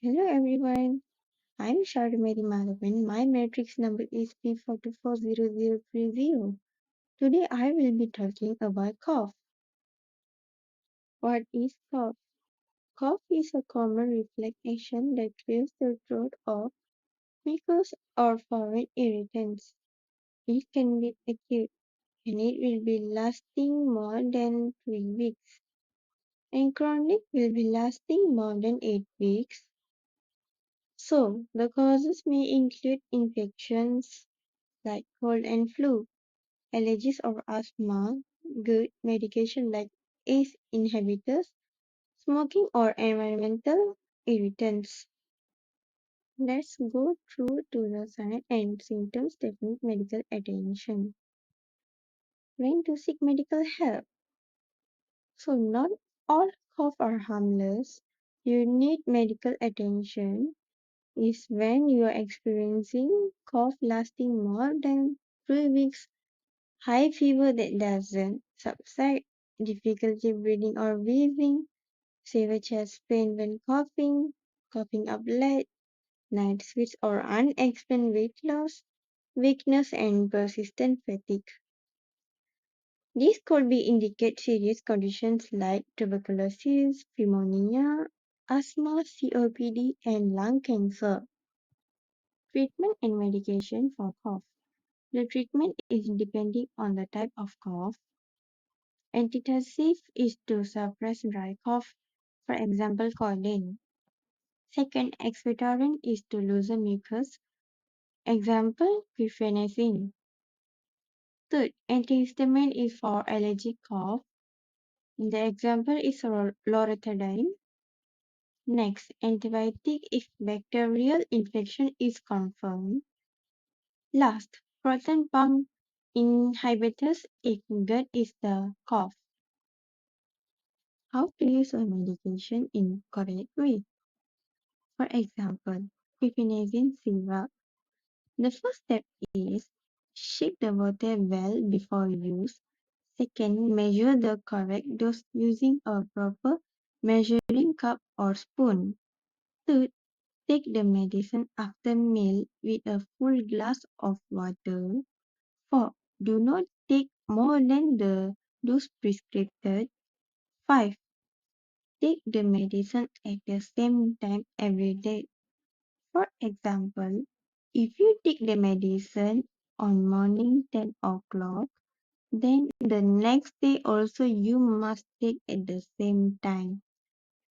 Hello everyone, I'm Sharmeri Madhavan. My matrix number is P440030. Today I will be talking about cough. What is cough? Cough is a common reflection that clears the throat of mucus or foreign irritants. It can be acute and it will be lasting more than 3 weeks. And chronic will be lasting more than 8 weeks. So, the causes may include infections like cold and flu, allergies or asthma, good medication like ACE inhibitors, smoking or environmental irritants. Let's go through to the signs and symptoms that need medical attention. When to seek medical help. So not all cough are harmless. You need medical attention is when you are experiencing cough lasting more than 3 weeks, high fever that doesn't subside, difficulty breathing or wheezing, severe chest pain when coughing, coughing up blood, night sweats or unexplained weight loss, weakness and persistent fatigue. These could be indicate serious conditions like tuberculosis, pneumonia, asthma, COPD, and lung cancer. Treatment and medication for cough. The treatment is depending on the type of cough. Antitussive is to suppress dry cough, for example, codeine. Second, expectorant is to loosen mucus, example, guaifenesin. Third, antihistamine is for allergic cough. The example is loratadine. Next, antibiotic if bacterial infection is confirmed. Last, proton pump inhibitors if gut is the cough. How to use a medication in correct way. For example, guaifenesin syrup. The first step is shake the water well before use. Second, measure the correct dose using a proper measuring cup or spoon. Third, take the medicine after meal with a full glass of water. Four, do not take more than the dose prescribed. Five, take the medicine at the same time every day. For example, if you take the medicine on morning 10 o'clock, then the next day also you must take at the same time.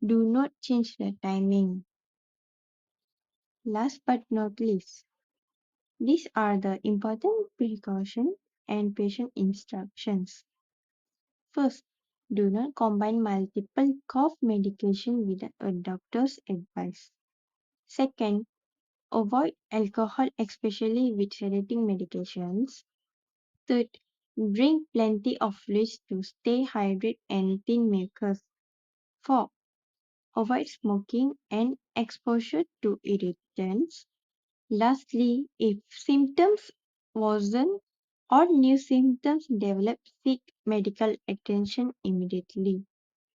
Do not change the timing. Last but not least, these are the important precautions and patient instructions. First, do not combine multiple cough medication without a doctor's advice. Second, avoid alcohol, especially with sedating medications. Third, drink plenty of fluids to stay hydrated and thin mucus. 4. Avoid smoking and exposure to irritants. Lastly, if symptoms worsen or new symptoms develop, seek medical attention immediately.